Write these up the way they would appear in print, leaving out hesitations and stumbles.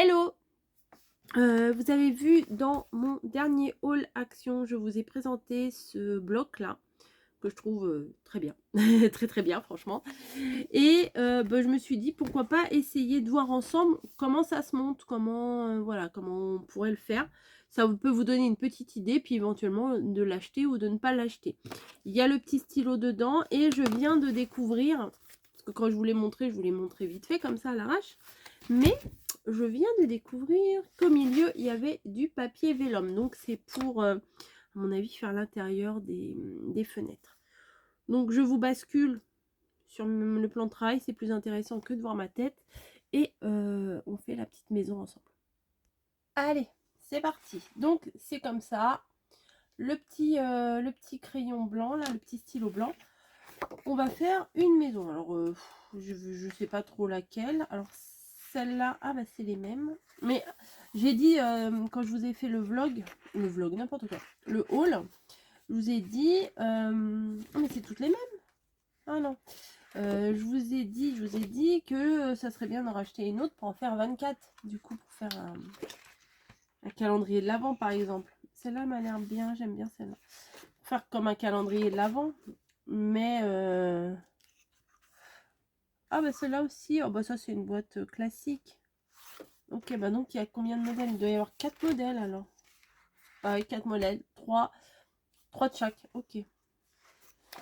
Hello! Vous avez vu dans mon dernier haul action, je vous ai présenté ce bloc là que je trouve très bien, très bien franchement. Et je me suis dit pourquoi pas essayer de voir ensemble comment ça se monte, comment voilà, comment on pourrait le faire. Ça peut vous donner une petite idée, puis éventuellement de l'acheter ou de ne pas l'acheter. Il y a le petit stylo dedans et je viens de découvrir, parce que quand je vous l'ai montré vite fait comme ça à l'arrache, mais je viens de découvrir qu'au milieu il y avait du papier vélum, donc c'est pour à mon avis faire l'intérieur des fenêtres. Donc je vous bascule sur le plan de travail, c'est plus intéressant que de voir ma tête, et on fait la petite maison ensemble. Allez, c'est parti. Donc c'est comme ça, le petit crayon blanc là, le petit stylo blanc. On va faire une maison. Alors je sais pas trop laquelle. Alors celle-là, ah bah c'est les mêmes. Mais j'ai dit quand je vous ai fait le vlog n'importe quoi, le haul, je vous ai dit mais c'est toutes les mêmes. Ah non. Je vous ai dit que ça serait bien d'en racheter une autre pour en faire 24. Du coup, pour faire un calendrier de l'Avent par exemple. Celle-là m'a l'air bien, j'aime bien celle-là. Pour faire comme un calendrier de l'Avent. Mais ah bah celle-là aussi, oh bah ça c'est une boîte classique. Ok, bah donc il y a combien de modèles? Il doit y avoir 4 modèles alors. Ah oui, 4 modèles, 3 de chaque, ok.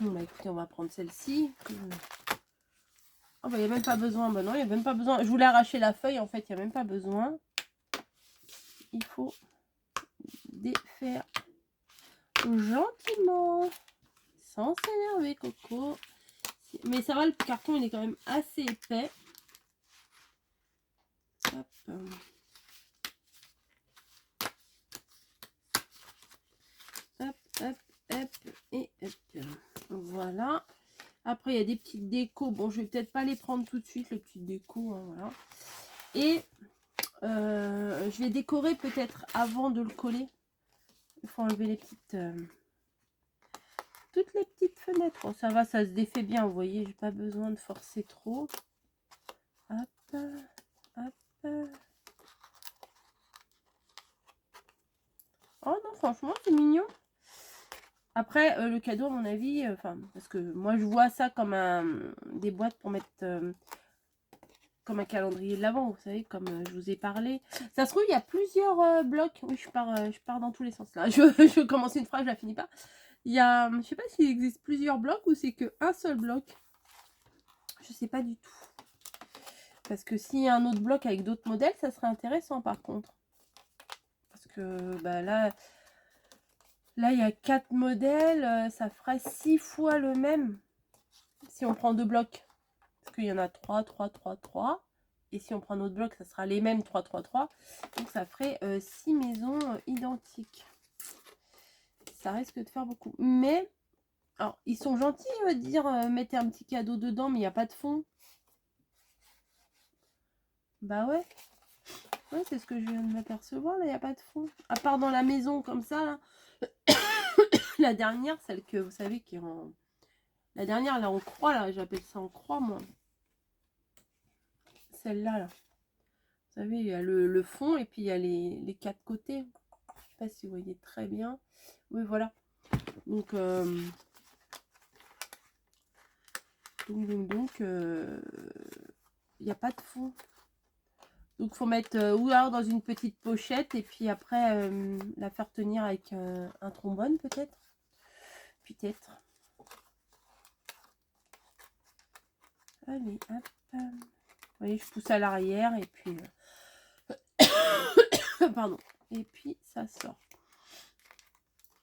Bon bah écoutez, on va prendre celle-ci. Oh bah il n'y a même pas besoin, bah non, il n'y a même pas besoin. Je voulais arracher la feuille, en fait, il n'y a même pas besoin. Il faut défaire gentiment, sans s'énerver Coco. Mais ça va, le carton il est quand même assez épais. Hop. Hop, hop, hop, et hop. Voilà. Après, il y a des petites décos. Bon, je vais peut-être pas les prendre tout de suite, les petites décos. Hein, voilà. Et je vais décorer peut-être avant de le coller. Il faut enlever les petites... toutes les petites fenêtres. Bon, ça va, ça se défait bien, vous voyez. J'ai pas besoin de forcer trop. Hop, hop. Oh non, franchement, c'est mignon. Après, le cadeau, à mon avis, parce que moi, je vois ça comme des boîtes pour mettre... comme un calendrier de l'Avent, vous savez, comme je vous ai parlé. Ça se trouve, il y a plusieurs blocs. Oui, je pars dans tous les sens, là. Je commence une phrase, je la finis pas. Il y a, je sais pas s'il existe plusieurs blocs ou c'est qu'un seul bloc. Je sais pas du tout. Parce que s'il y a un autre bloc avec d'autres modèles, ça serait intéressant, par contre. Parce que, bah là, il y a 4 modèles. Ça ferait 6 fois le même si on prend 2 blocs. Parce qu'il y en a 3, 3, 3, 3. Et si on prend un autre bloc, ça sera les mêmes 3, 3, 3. Donc ça ferait 6 maisons identiques. Ça risque de faire beaucoup. Mais, alors, ils sont gentils de dire mettez un petit cadeau dedans, mais il n'y a pas de fond. Bah ouais. Ouais, c'est ce que je viens de m'apercevoir. Là, il n'y a pas de fond. À part dans la maison comme ça, là. La dernière, celle que vous savez qui est en... La dernière, là, en croix, là. J'appelle ça en croix, moi. Celle-là, là. Vous savez, il y a le fond et puis il y a les 4 côtés. Je sais pas si vous voyez très bien. Oui, voilà. Donc, il n'y a pas de fond. Donc, il faut mettre ou alors dans une petite pochette et puis après la faire tenir avec un trombone, peut-être. Peut-être. Allez, hop. Vous voyez, je pousse à l'arrière et puis... pardon. Et puis, ça sort.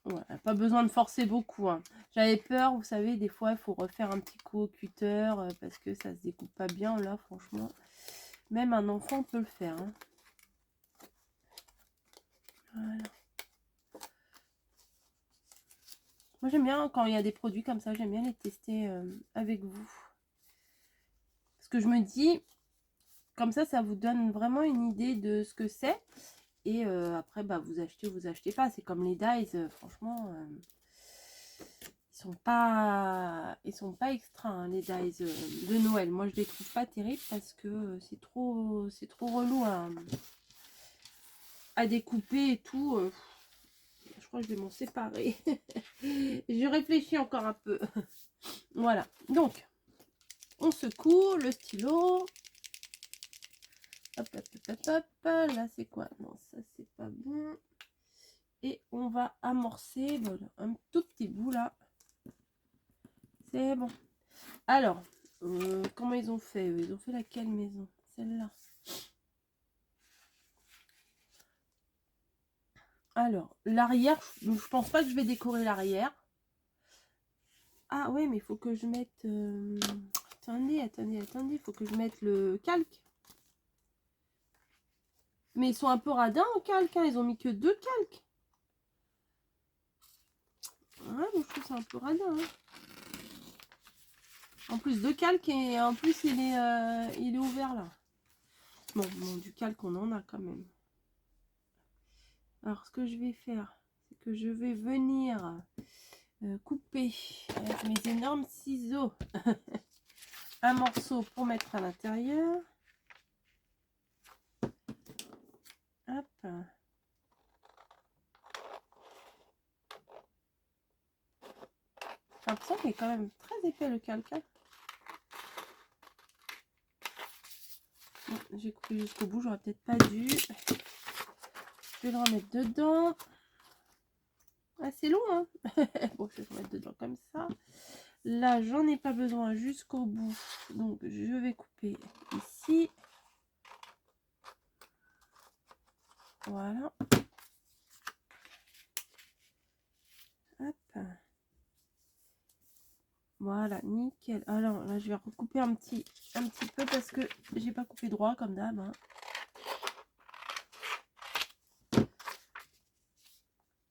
Voilà, pas besoin de forcer beaucoup. Hein. J'avais peur, vous savez, des fois, il faut refaire un petit coup au cutter parce que ça se découpe pas bien. Là, franchement, même un enfant peut le faire. Hein. Voilà. Moi, j'aime bien quand il y a des produits comme ça, j'aime bien les tester avec vous. Parce que je me dis, comme ça vous donne vraiment une idée de ce que c'est. Et après, bah, vous achetez ou vous achetez pas. C'est comme les dies, franchement... ils sont pas extra, hein, les dies de Noël. Moi, je les trouve pas terribles parce que c'est trop relou à découper et tout. Je crois que je vais m'en séparer. Je réfléchis encore un peu. Voilà. Donc, on secoue le stylo. Hop, hop, hop, hop, hop. Là, c'est quoi? Non, ça, c'est pas bon. Et on va amorcer voilà, un tout petit bout là. C'est bon. Alors, comment ils ont fait? Ils ont fait laquelle maison? Celle-là. Alors, l'arrière, je pense pas que je vais décorer l'arrière. Ah ouais, mais il faut que je mette... Attendez, il faut que je mette le calque. Mais ils sont un peu radins en calque, hein. Ils ont mis que 2 calques. Ouais, mais je trouve ça un peu radin. Hein. En plus, 2 calques et en plus, il est ouvert là. Bon, du calque, on en a quand même. Alors, ce que je vais faire, c'est que je vais venir couper avec mes énormes ciseaux un morceau pour mettre à l'intérieur. Hop. J'ai l'impression qu'il est quand même très épais le calque. Hein. Bon, j'ai coupé jusqu'au bout, j'aurais peut-être pas dû. Je vais le remettre dedans. Ah, c'est long, hein. Bon, je vais le remettre dedans comme ça. Là, j'en ai pas besoin jusqu'au bout. Donc, je vais couper ici. Voilà. Hop. Voilà, nickel. Alors, là, je vais recouper un petit peu parce que j'ai pas coupé droit comme d'hab. Hein.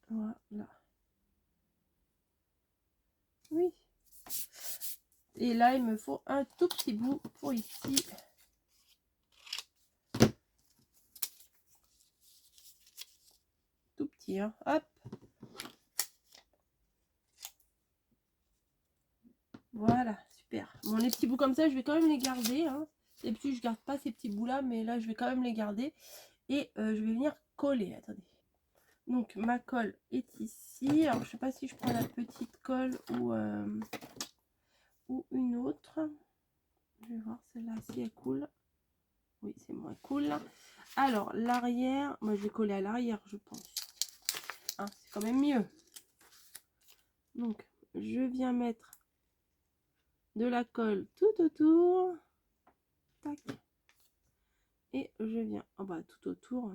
Voilà. Oui. Et là, il me faut un tout petit bout pour ici. Tout petit, hein. Hop. Voilà, super. Bon, les petits bouts comme ça, je vais quand même les garder. Hein. Et puis, je garde pas ces petits bouts-là, mais là, je vais quand même les garder. Et je vais venir coller. Attendez. Donc, ma colle est ici. Alors, je sais pas si je prends la petite colle ou une autre. Je vais voir celle-là si elle coule. Oui, c'est moins cool. Alors, l'arrière, moi je vais coller à l'arrière, je pense. Hein, c'est quand même mieux. Donc, je viens mettre de la colle tout autour. Tac. Et je viens, oh bah, tout autour.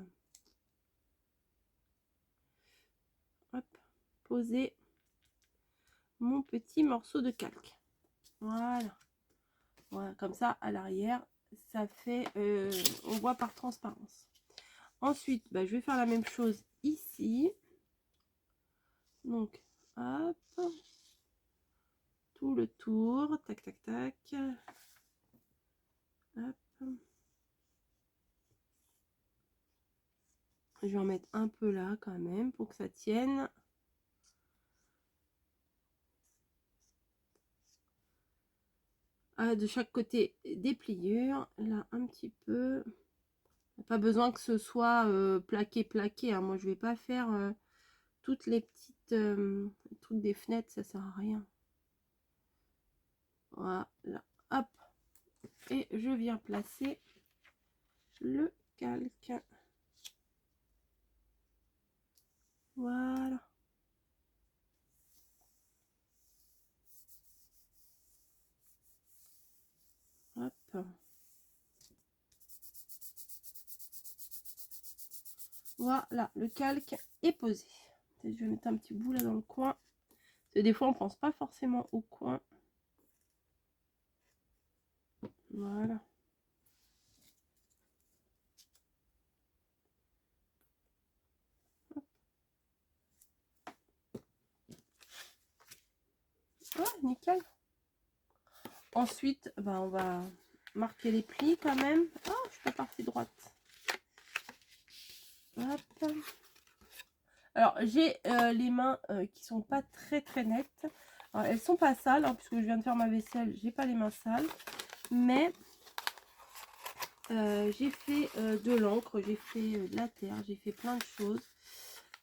Hop, poser mon petit morceau de calque. Voilà. Voilà, comme ça, à l'arrière, ça fait, on voit par transparence. Ensuite, bah, je vais faire la même chose ici. Donc, hop, tout le tour, tac, tac, tac. Hop. Je vais en mettre un peu là quand même pour que ça tienne. Ah, de chaque côté des pliures, là un petit peu. Pas besoin que ce soit plaqué. Hein. Moi, je vais pas faire toutes les petites trucs des fenêtres, ça sert à rien. Voilà, hop. Et je viens placer le calque. Voilà. Hop. Voilà, le calque est posé. Je vais mettre un petit bout là dans le coin. Parce que des fois, on pense pas forcément au coin. Voilà. Ouais, nickel. Ensuite, ben, on va marquer les plis quand même. Oh, je suis pas partie droite. Hop. Alors, j'ai les mains qui sont pas très nettes. Alors, elles sont pas sales, hein, puisque je viens de faire ma vaisselle. J'ai pas les mains sales. Mais J'ai fait de l'encre, j'ai fait de la terre, j'ai fait plein de choses.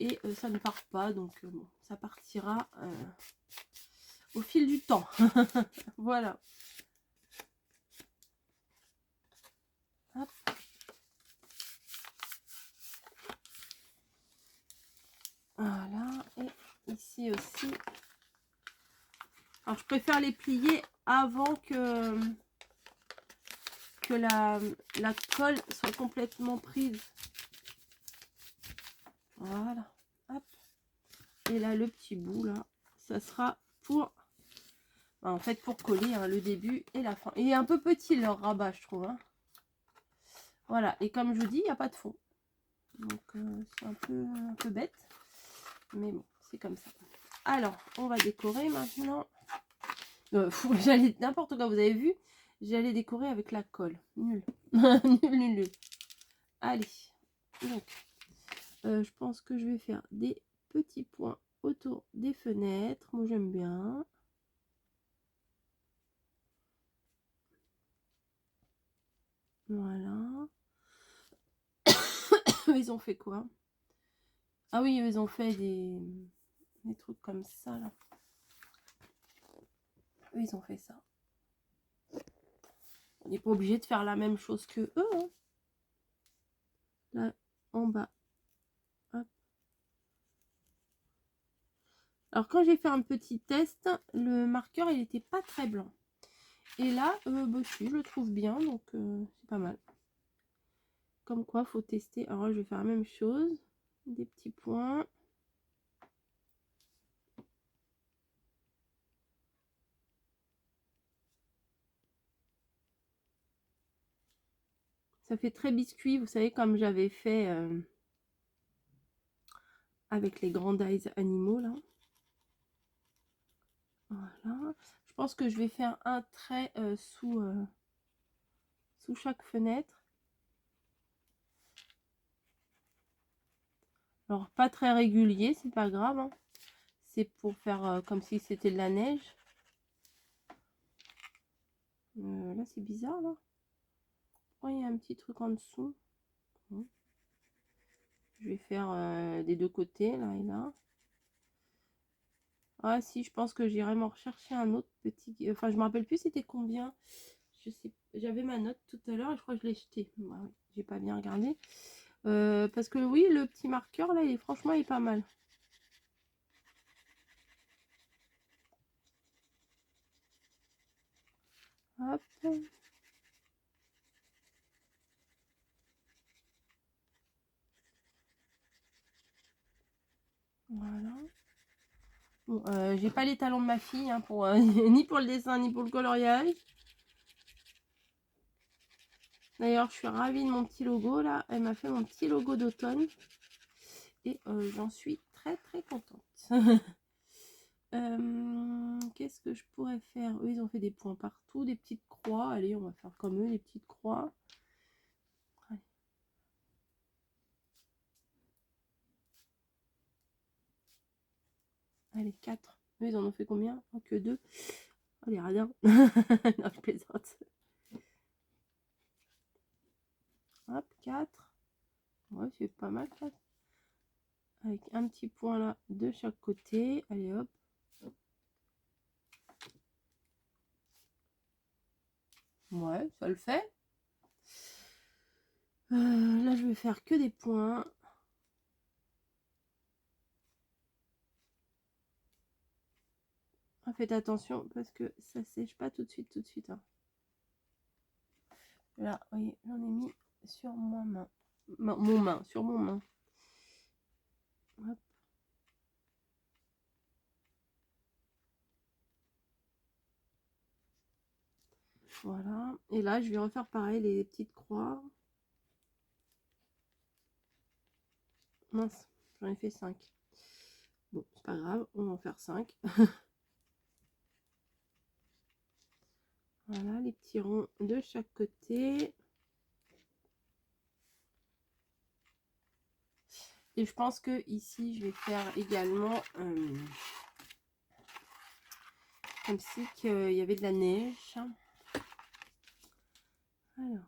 Et ça ne part pas, donc bon, ça partira au fil du temps. Voilà. Hop. Voilà, et ici aussi. Alors je préfère les plier avant que la colle soit complètement prise. Voilà. Hop. Et là, le petit bout, là, ça sera pour... En fait, pour coller hein, le début et la fin. Il est un peu petit, leur rabat, je trouve. Hein. Voilà. Et comme je vous dis, il n'y a pas de fond. Donc, c'est un peu bête. Mais bon, c'est comme ça. Alors, on va décorer maintenant. J'allais n'importe quoi, vous avez vu? J'allais décorer avec la colle. Nul. Nul, nul, nul. Allez. Donc, je pense que je vais faire des petits points autour des fenêtres. Moi, j'aime bien. Voilà. Ils ont fait quoi? Ah oui, ils ont fait des trucs comme ça, là. Eux, ils ont fait ça. On n'est pas obligé de faire la même chose que eux. Hein. Là, en bas. Hop. Alors, quand j'ai fait un petit test, le marqueur, il n'était pas très blanc. Et là, bah, si, je le trouve bien, donc c'est pas mal. Comme quoi, faut tester. Alors, je vais faire la même chose. Des petits points. Ça fait très biscuit, vous savez, comme j'avais fait avec les Grand Eyes animaux, là. Voilà. Je pense que je vais faire un trait sous chaque fenêtre. Alors, pas très régulier, c'est pas grave. Hein. C'est pour faire comme si c'était de la neige. Là, c'est bizarre, là. Oh, il y a un petit truc en dessous. Bon. Je vais faire des deux côtés, là et là. Ah si, je pense que j'irai m'en rechercher un autre petit... Enfin, je me rappelle plus c'était combien. Je sais, j'avais ma note tout à l'heure et je crois que je l'ai jeté. Ouais, j'ai pas bien regardé. Parce que oui, le petit marqueur, là, franchement, il est pas mal. Hop. Voilà. Bon, j'ai pas les talons de ma fille hein, pour ni pour le dessin ni pour le coloriage. D'ailleurs, je suis ravie de mon petit logo là. Elle m'a fait mon petit logo d'automne et j'en suis très très contente. Qu'est-ce que je pourrais faire? Eux, ils ont fait des points partout, des petites croix. Allez, on va faire comme eux, des petites croix. Allez. Allez, 4. Eux, ils en ont fait combien? Oh, que 2. Allez, radins. Non, je plaisante. Hop, 4. Ouais, c'est pas mal, 4. Avec un petit point là de chaque côté. Allez, hop. Ouais, ça le fait. Là, je vais faire que des points. Ah, faites attention parce que ça sèche pas tout de suite. Hein. Là, vous voyez, j'en ai mis sur mon main. Sur mon main. Hop. Voilà. Et là, je vais refaire pareil, les petites croix. Mince, j'en ai fait 5. Bon, c'est pas grave, on va en faire 5. Voilà, les petits ronds de chaque côté. Et je pense que ici, je vais faire également comme si il y avait de la neige. Alors.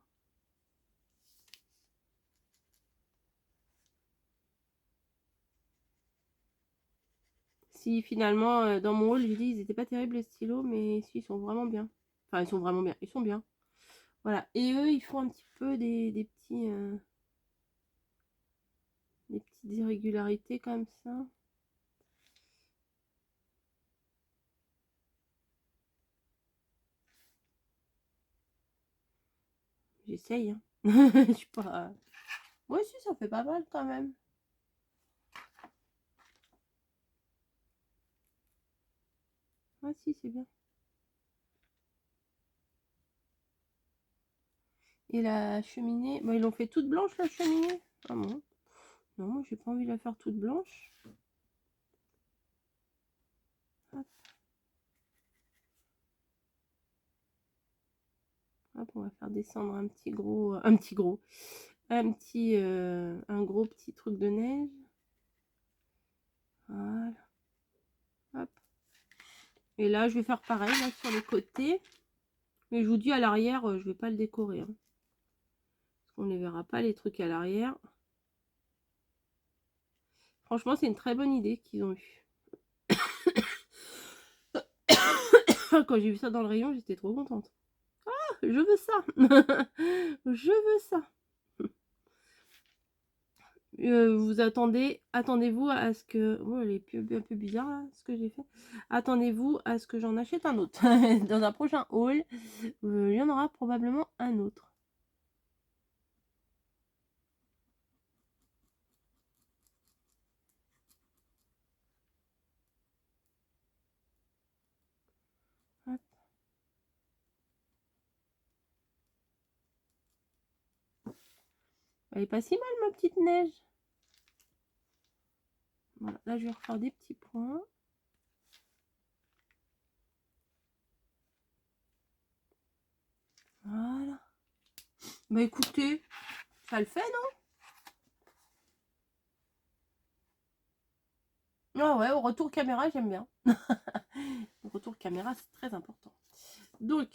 Si finalement, dans mon haul, j'ai dit, ils n'étaient pas terribles les stylos, mais si, ils sont vraiment bien. Enfin, ils sont vraiment bien, ils sont bien. Voilà, et eux, ils font un petit peu des petites irrégularités comme ça. J'essaye, hein. Je suis pas... Ouais, si, ça fait pas mal quand même. Ah si, c'est bien. Et la cheminée, bah, ils l'ont fait toute blanche la cheminée. Ah bon? Non, moi j'ai pas envie de la faire toute blanche. Hop. Hop, on va faire descendre un petit gros, un gros petit truc de neige. Voilà. Hop. Et là, je vais faire pareil là sur les côtés. Mais je vous dis à l'arrière, je vais pas le décorer. Hein. Parce qu'on ne les verra pas les trucs à l'arrière. Franchement, c'est une très bonne idée qu'ils ont eue. Quand j'ai vu ça dans le rayon, j'étais trop contente. Ah, je veux ça. Je veux ça. Vous attendez-vous à ce que... Oh, elle est un peu bizarre, là, ce que j'ai fait. Attendez-vous à ce que j'en achète un autre. Dans un prochain haul, il y en aura probablement un autre. Hop. Elle est pas si mal, ma petite neige. Voilà, là, je vais refaire des petits points. Voilà. Bah écoutez, ça le fait, non? Ah ouais, au retour caméra, j'aime bien. Le retour caméra, c'est très important. Donc,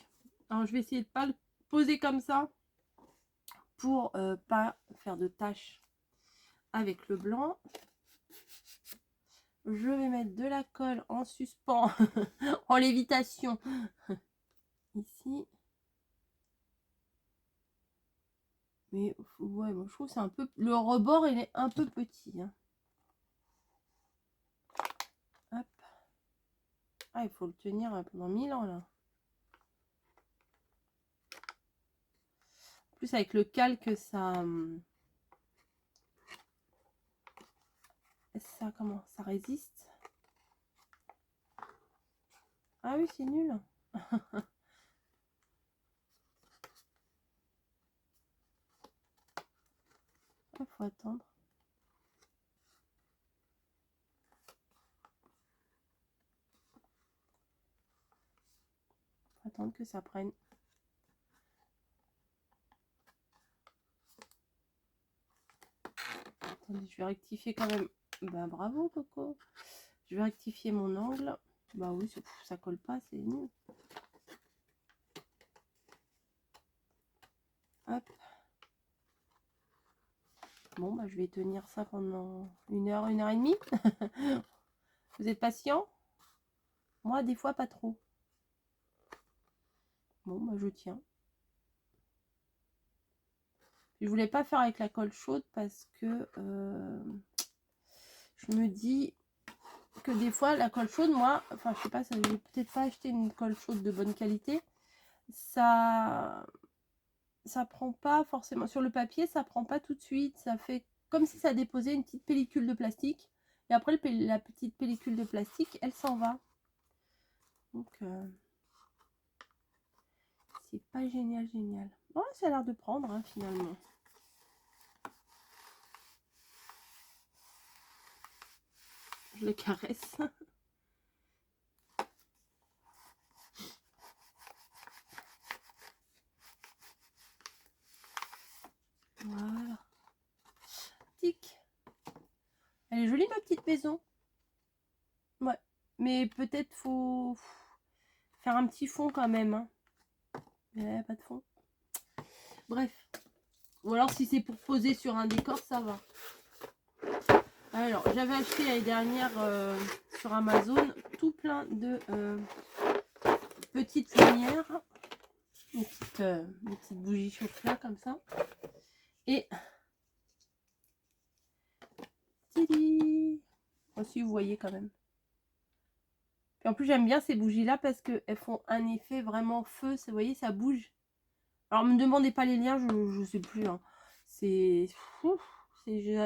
alors je vais essayer de pas le poser comme ça pour pas faire de taches avec le blanc. Je vais mettre de la colle en suspens, en lévitation, ici. Mais ouais, moi, je trouve que c'est un peu... Le rebord, il est un peu petit. Hein. Hop. Ah, il faut le tenir pendant 1000 ans, là. En plus, avec le calque, ça... Comment? Ça résiste. Ah oui, c'est nul. Il faut attendre. Faut attendre que ça prenne. Attendez, je vais rectifier quand même. Bah bravo, Coco. Je vais rectifier mon angle. Bah oui, ça colle pas, c'est nul. Hop. Bon, bah je vais tenir ça pendant 1 heure et demie. Vous êtes patient? Moi, des fois, pas trop. Bon, bah je tiens. Je voulais pas faire avec la colle chaude parce que je me dis que des fois, la colle chaude, moi, enfin, je sais pas, je vais peut-être pas acheter une colle chaude de bonne qualité. Ça prend pas forcément sur le papier, ça prend pas tout de suite, ça fait comme si ça déposait une petite pellicule de plastique et après la petite pellicule de plastique elle s'en va, donc c'est pas génial. Bon, ça a l'air de prendre hein, finalement. Je le caresse. Voilà. Tic. Elle est jolie ma petite maison. Ouais. Mais peut-être faut faire un petit fond quand même. Hein. Mais pas de fond. Bref. Ou alors si c'est pour poser sur un décor, ça va. Alors, j'avais acheté l'année dernière sur Amazon tout plein de petites lumières, des petites bougies chauffées comme ça. Et aussi vous voyez quand même. Et en plus j'aime bien ces bougies là parce qu'elles font un effet vraiment feu. Vous voyez, ça bouge. Alors me demandez pas les liens, je sais plus. Hein. C'est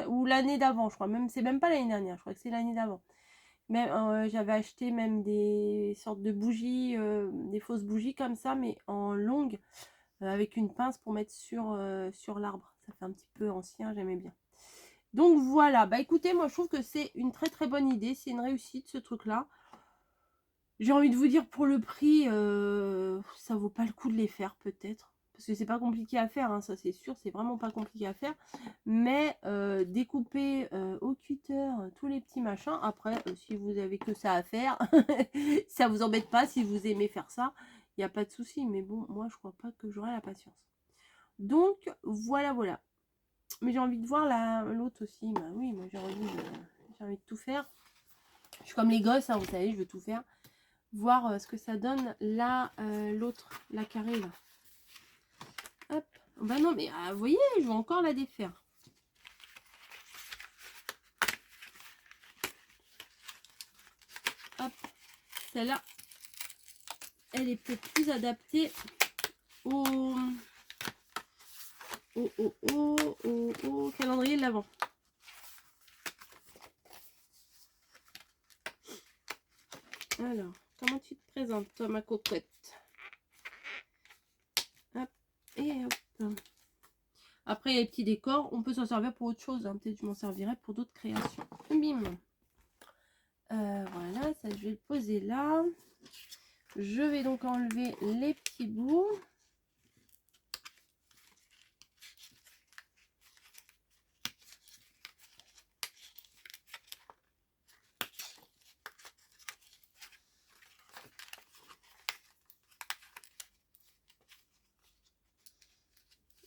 ou l'année d'avant, je crois. Même c'est même pas l'année dernière. Je crois que c'est l'année d'avant. Même j'avais acheté même des sortes de bougies, des fausses bougies comme ça, mais en longue, avec une pince pour mettre sur l'arbre. Ça fait un petit peu ancien, j'aimais bien. Donc voilà, bah écoutez, moi je trouve que c'est une très très bonne idée, c'est une réussite ce truc là. J'ai envie de vous dire, pour le prix, ça vaut pas le coup de les faire peut-être. Parce que c'est pas compliqué à faire, hein, ça c'est sûr, c'est vraiment pas compliqué à faire. Mais découper au cutter tous les petits machins, après, si vous avez que ça à faire, ça vous embête pas si vous aimez faire ça, il n'y a pas de souci. Mais bon, moi je crois pas que j'aurai la patience. Donc voilà, voilà. Mais j'ai envie de voir l'autre aussi. Bah oui, moi j'ai envie de tout faire. Je suis comme les gosses, hein, vous savez, je veux tout faire. Voir ce que ça donne là, l'autre, la carrée là. Hop. Bah non, mais vous voyez, je vais encore la défaire. Hop. Celle-là, elle est peut-être plus adaptée au calendrier de l'Avent. Alors, comment tu te présentes, toi, ma cocotte? Hop, et hop. Après, il y a les petits décors. On peut s'en servir pour autre chose. Hein. Peut-être que je m'en servirai pour d'autres créations. Bim. Voilà, ça, je vais le poser là. Je vais donc enlever les petits bouts.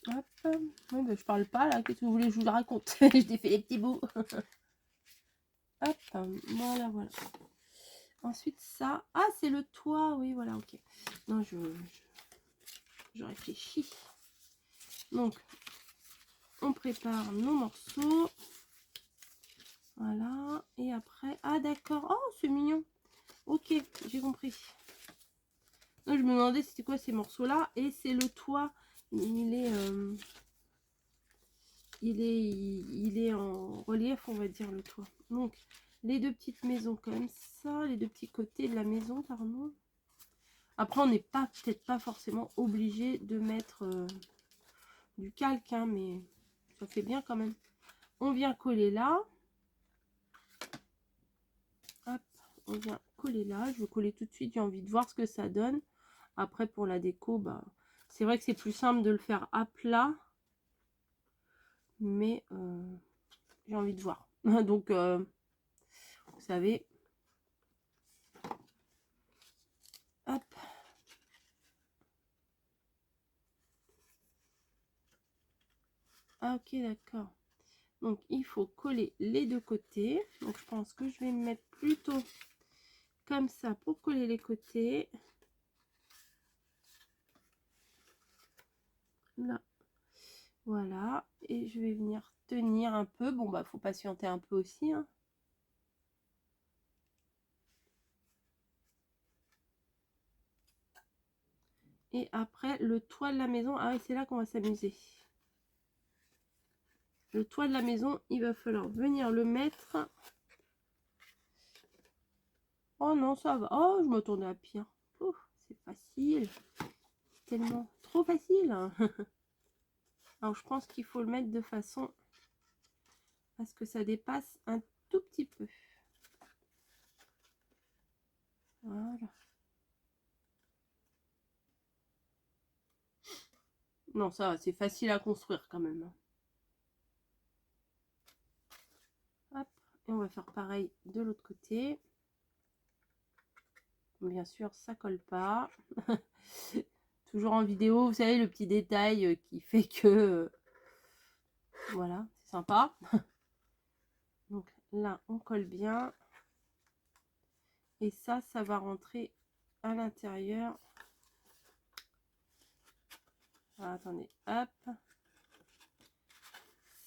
Hop. Oui, bah, je parle pas là. Qu'est-ce que vous voulez que je vous le raconte? Je défais les petits bouts. Hop. Voilà, voilà. Ensuite, ça. Ah, c'est le toit. Oui, voilà, ok. Non, je réfléchis. Donc, on prépare nos morceaux. Voilà. Et après... Ah, d'accord. Oh, c'est mignon. Ok, j'ai compris. Donc, je me demandais c'était quoi ces morceaux-là. Et c'est le toit. Il est en relief, on va dire, le toit. Donc, les deux petites maisons comme ça. Les deux petits côtés de la maison, pardon. Après, on n'est peut-être pas forcément obligé de mettre du calque, hein, mais ça fait bien quand même. On vient coller là. Hop, on vient coller là. Je veux coller tout de suite. J'ai envie de voir ce que ça donne. Après, pour la déco, bah, c'est vrai que c'est plus simple de le faire à plat. Mais j'ai envie de voir. Donc, vous savez. Hop. Ah, ok, d'accord. Donc, il faut coller les deux côtés. Donc, je pense que je vais me mettre plutôt comme ça pour coller les côtés. Là. Voilà. Et je vais venir tenir un peu. Bon, bah, faut patienter un peu aussi. Hein. Et après, le toit de la maison. Ah oui, c'est là qu'on va s'amuser. Le toit de la maison, il va falloir venir le mettre. Oh non, ça va. Oh, je m'attendais à pire. C'est facile. C'est tellement trop facile. Alors, je pense qu'il faut le mettre de façon à ce que ça dépasse un tout petit peu. Voilà. Non, ça va, c'est facile à construire quand même. Hop, et on va faire pareil de l'autre côté. Bien sûr, ça colle pas. Toujours en vidéo, vous savez, le petit détail qui fait que... voilà, c'est sympa. Donc là, on colle bien. Et ça va rentrer à l'intérieur. Ah, attendez, hop.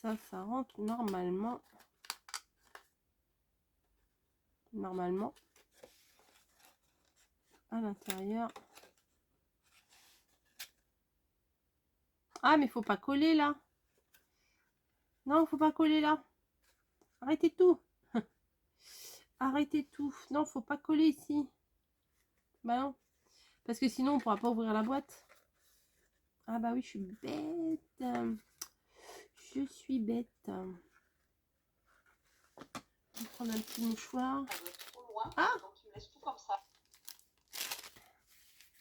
Ça rentre normalement. À l'intérieur. Ah, mais faut pas coller là. Non, faut pas coller là. Arrêtez tout. Arrêtez tout. Non, faut pas coller ici. Bah non. Parce que sinon, on pourra pas ouvrir la boîte. Ah bah oui, je suis bête. Je suis bête. On va prendre un petit mouchoir. Ah, donc tu me laisses tout comme ça.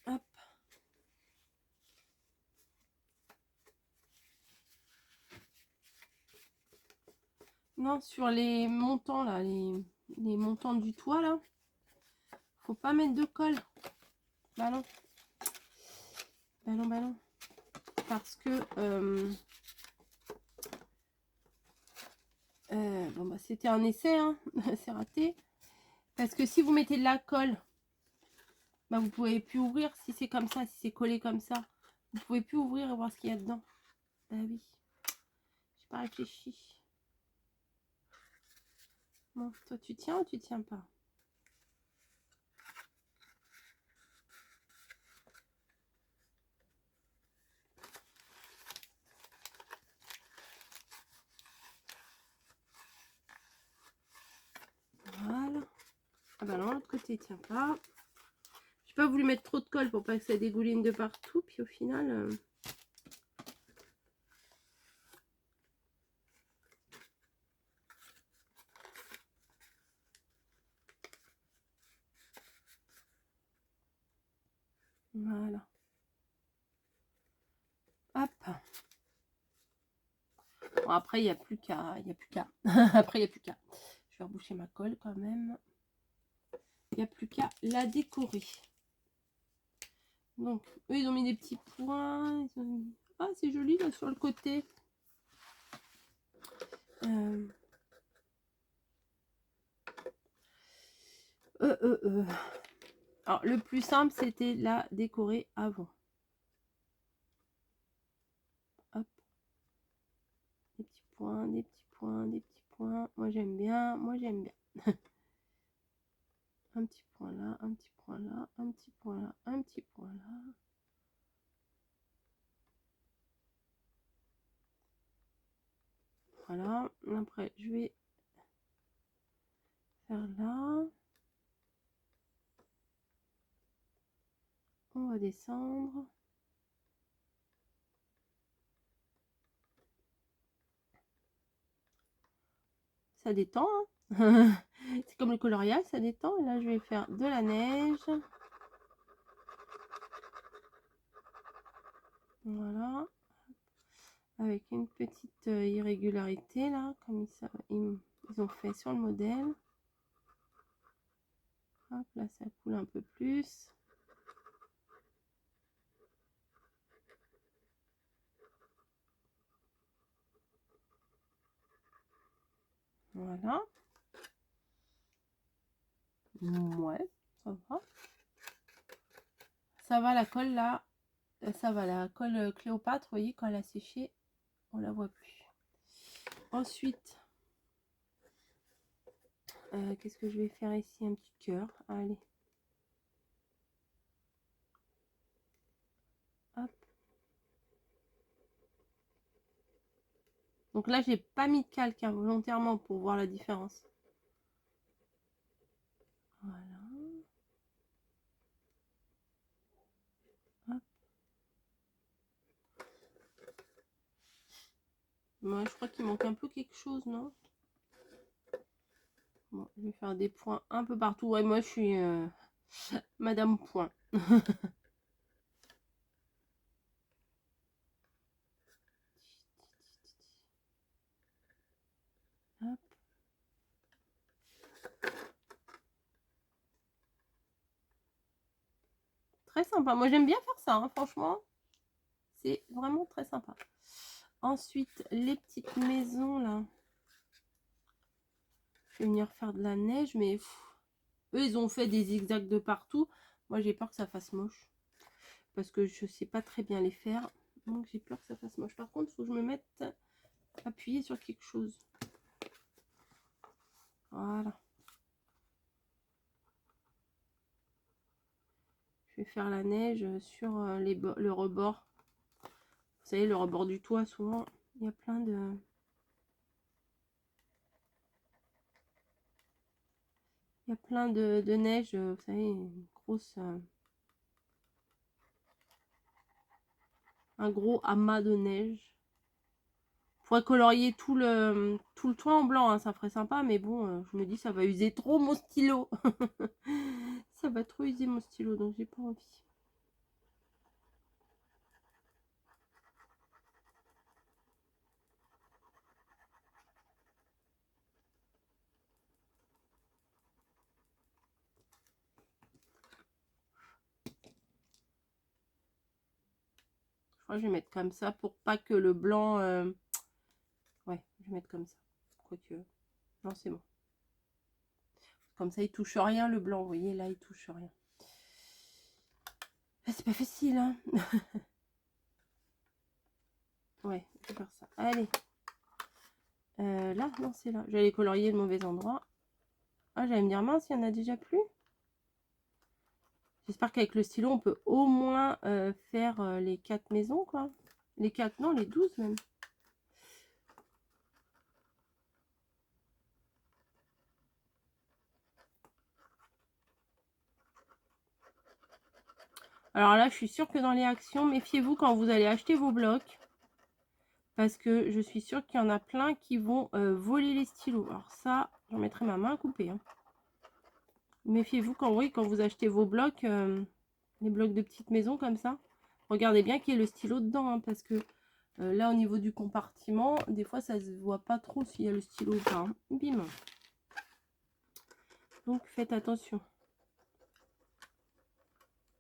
Hop. Non, sur les montants là, les montants du toit là, faut pas mettre de colle. Bah non. Bah non, bah non. Parce que bon bah c'était un essai, hein. C'est raté. Parce que si vous mettez de la colle, bah vous pouvez plus ouvrir si c'est comme ça, si c'est collé comme ça. Vous pouvez plus ouvrir et voir ce qu'il y a dedans. Bah oui. J'ai pas réfléchi. Bon, toi tu tiens ou tu tiens pas? Voilà. Ah bah non, l'autre côté il tient pas. J'ai pas voulu mettre trop de colle pour pas que ça dégouline de partout. Puis au final... Voilà. Hop. Bon, après, il n'y a plus qu'à. Il n'y a plus qu'à. Après, il n'y a plus qu'à. Je vais reboucher ma colle quand même. Il n'y a plus qu'à la décorer. Donc, eux, ils ont mis des petits points. Ils ont mis... Ah, c'est joli là sur le côté. Alors, le plus simple, c'était la décorer avant. Hop. Des petits points, des petits points, des petits points. Moi, j'aime bien. Moi, j'aime bien. Un petit point là, un petit point là, un petit point là, un petit point là. Voilà. Après, je vais faire là. On va descendre. Ça détend, hein. C'est comme le coloriage, ça détend. Et là, je vais faire de la neige. Voilà. Avec une petite irrégularité, là, comme ils ont fait sur le modèle. Hop, là, ça coule un peu plus. Voilà. Ouais, ça va. Ça va, la colle, là. Ça va, la colle Cléopâtre, vous voyez, quand elle a séché, on la voit plus. Ensuite, qu'est-ce que je vais faire ici? Un petit cœur. Allez. Hop. Donc là, j'ai pas mis de calque hein, volontairement pour voir la différence. Voilà. Hop. Moi, je crois qu'il manque un peu quelque chose, non? Bon, je vais faire des points un peu partout. Ouais, moi, je suis Madame Point. Hop. Très sympa. Moi, j'aime bien faire ça, hein, franchement. C'est vraiment très sympa. Ensuite, les petites maisons, là. Je vais venir faire de la neige, mais... Eux, ils ont fait des zigzags de partout. Moi, j'ai peur que ça fasse moche. Parce que je sais pas très bien les faire. Donc, j'ai peur que ça fasse moche. Par contre, il faut que je me mette appuyée sur quelque chose. Voilà. Je vais faire la neige sur le rebord. Vous savez, le rebord du toit, souvent, il y a plein de... Il y a plein de neige, vous savez, une grosse... un gros amas de neige. Faudrait colorier tout le toit en blanc, hein, ça ferait sympa, mais bon, je me dis ça va user trop mon stylo. Ça va trop user mon stylo, donc j'ai pas envie. Je crois que je vais mettre comme ça pour pas que le blanc... Ouais, je vais mettre comme ça. Quoique... Non, c'est bon. Comme ça, il touche rien le blanc. Vous voyez, là, il touche rien. Ah, c'est pas facile, hein. Ouais, je vais faire ça. Allez. Là, non, c'est là. J'allais colorier le mauvais endroit. Ah, j'allais me dire, mince, il y en a déjà plus. J'espère qu'avec le stylo, on peut au moins faire les 4 maisons, quoi. Les 4, non, les 12 même. Alors là, je suis sûre que dans les actions, méfiez-vous quand vous allez acheter vos blocs. Parce que je suis sûre qu'il y en a plein qui vont voler les stylos. Alors ça, j'en mettrai ma main à couper. Hein. Méfiez-vous quand, oui, quand vous achetez vos blocs, les blocs de petites maisons comme ça. Regardez bien qu'il y ait le stylo dedans. Hein, parce que là, au niveau du compartiment, des fois, ça ne se voit pas trop s'il y a le stylo ou pas. Hein. Bim. Donc, faites attention.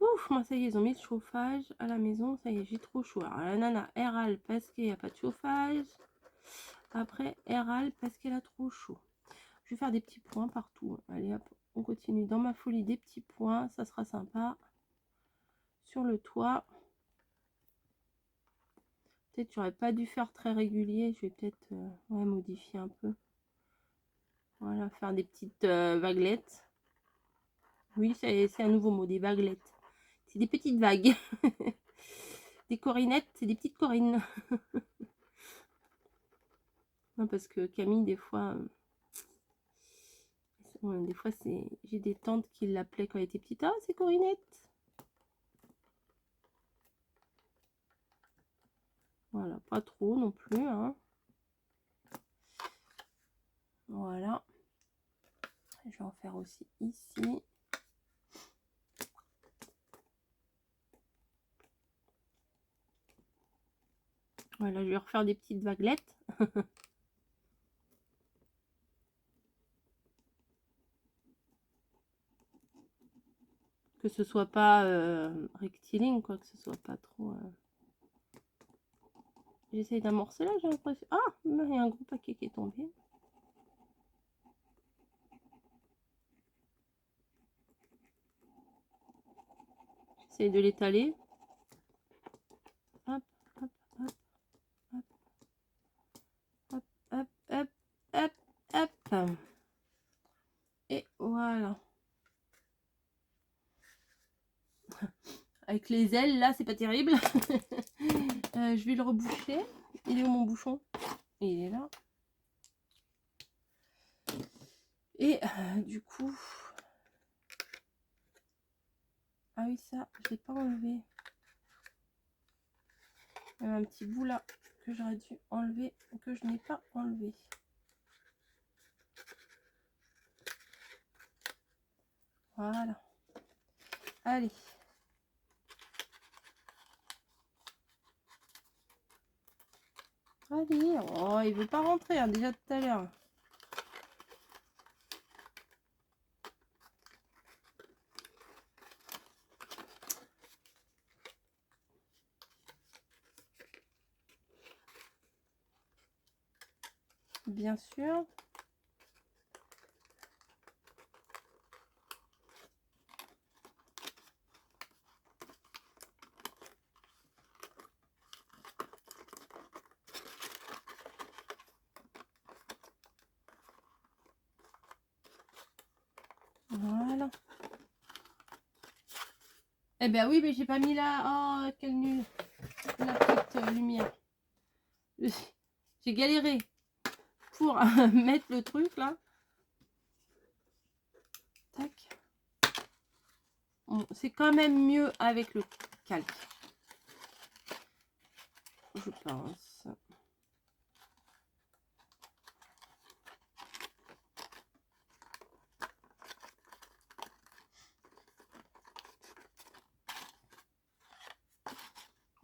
Ouf, moi ça y est, ils ont mis le chauffage à la maison. Ça y est, j'ai trop chaud. Alors la nana, elle râle parce qu'il n'y a pas de chauffage. Après, elle râle parce qu'elle a trop chaud. Je vais faire des petits points partout. Allez hop, on continue dans ma folie des petits points. Ça sera sympa. Sur le toit. Peut-être que j'aurais pas dû faire très régulier. Je vais peut-être ouais, modifier un peu. Voilà, faire des petites vaguelettes. Oui, c'est un nouveau mot, des vaguelettes. C'est des petites vagues. Des corinettes, c'est des petites corines. Non, parce que Camille, des fois, j'ai des tantes qui l'appelaient quand elle était petite. Ah, c'est Corinette. Voilà, pas trop non plus. Hein. Voilà. Je vais en faire aussi ici. Voilà, je vais refaire des petites vaguelettes. Que ce soit pas rectiligne, quoi, que ce soit pas trop... J'essaye d'amorcer là, j'ai l'impression... Ah, il y a un gros paquet qui est tombé. J'essaye de l'étaler. Hop, hop, hop, hop, hop, hop, hop, hop, hop. Et voilà. Avec les ailes, là, c'est pas terrible. Je vais le reboucher. Il est où mon bouchon? Il est là. Et du coup... Ah oui, ça, je l'ai pas enlevé. Il y a un petit bout là que j'aurais dû enlever, que je n'ai pas enlevé. Voilà. Allez. Allez. Oh, il veut pas rentrer, hein, déjà tout à l'heure. Bien sûr. Voilà. Eh ben oui, mais j'ai pas mis là. Oh, quel nul. La petite lumière. J'ai galéré pour mettre le truc là. Tac. Bon, c'est quand même mieux avec le calque. Je pense.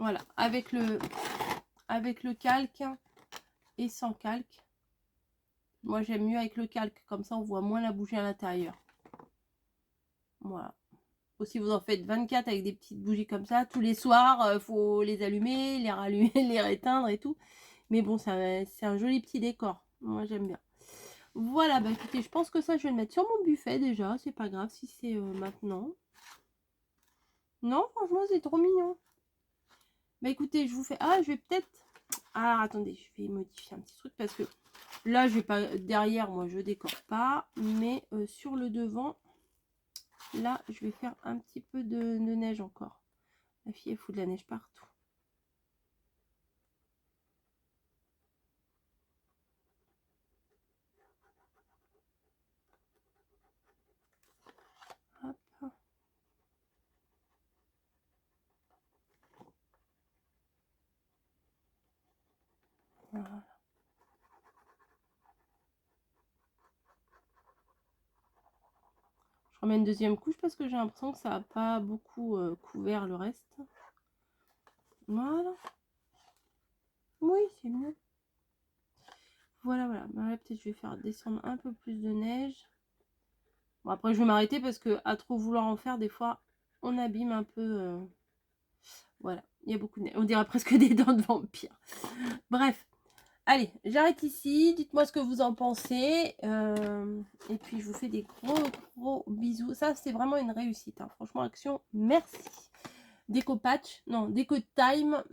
Voilà, avec le calque et sans calque. Moi, j'aime mieux avec le calque, comme ça, on voit moins la bougie à l'intérieur. Voilà. Aussi, vous en faites 24 avec des petites bougies comme ça. Tous les soirs, faut les allumer, les rallumer, les réteindre et tout. Mais bon, c'est un joli petit décor. Moi, j'aime bien. Voilà, bah écoutez, je pense que ça, je vais le mettre sur mon buffet déjà. C'est pas grave si c'est maintenant. Non, franchement, c'est trop mignon. Bah écoutez, je vous fais... Ah, je vais peut-être... Alors, attendez, je vais modifier un petit truc parce que là, je vais pas... Derrière, moi, je décore pas. Mais sur le devant, là, je vais faire un petit peu de neige encore. La fille, elle fout de la neige partout. Hop. Voilà. Je remets une deuxième couche parce que j'ai l'impression que ça n'a pas beaucoup couvert le reste. Voilà. Oui, c'est mieux. Voilà, voilà. Bah, là, peut-être je vais faire descendre un peu plus de neige. Bon, après, je vais m'arrêter parce que à trop vouloir en faire, des fois, on abîme un peu. Voilà, il y a beaucoup de neige. On dirait presque des dents de vampire. Bref. Allez, j'arrête ici. Dites-moi ce que vous en pensez. Et puis, je vous fais des gros bisous. Ça, c'est vraiment une réussite. Hein. Franchement, Action, merci. Déco Patch, non, Déco Time,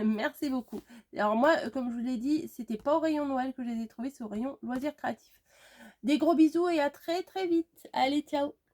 merci beaucoup. Alors moi, comme je vous l'ai dit, c'était pas au rayon Noël que je les ai trouvés, c'est au rayon loisirs créatifs. Des gros bisous et à très vite. Allez, ciao.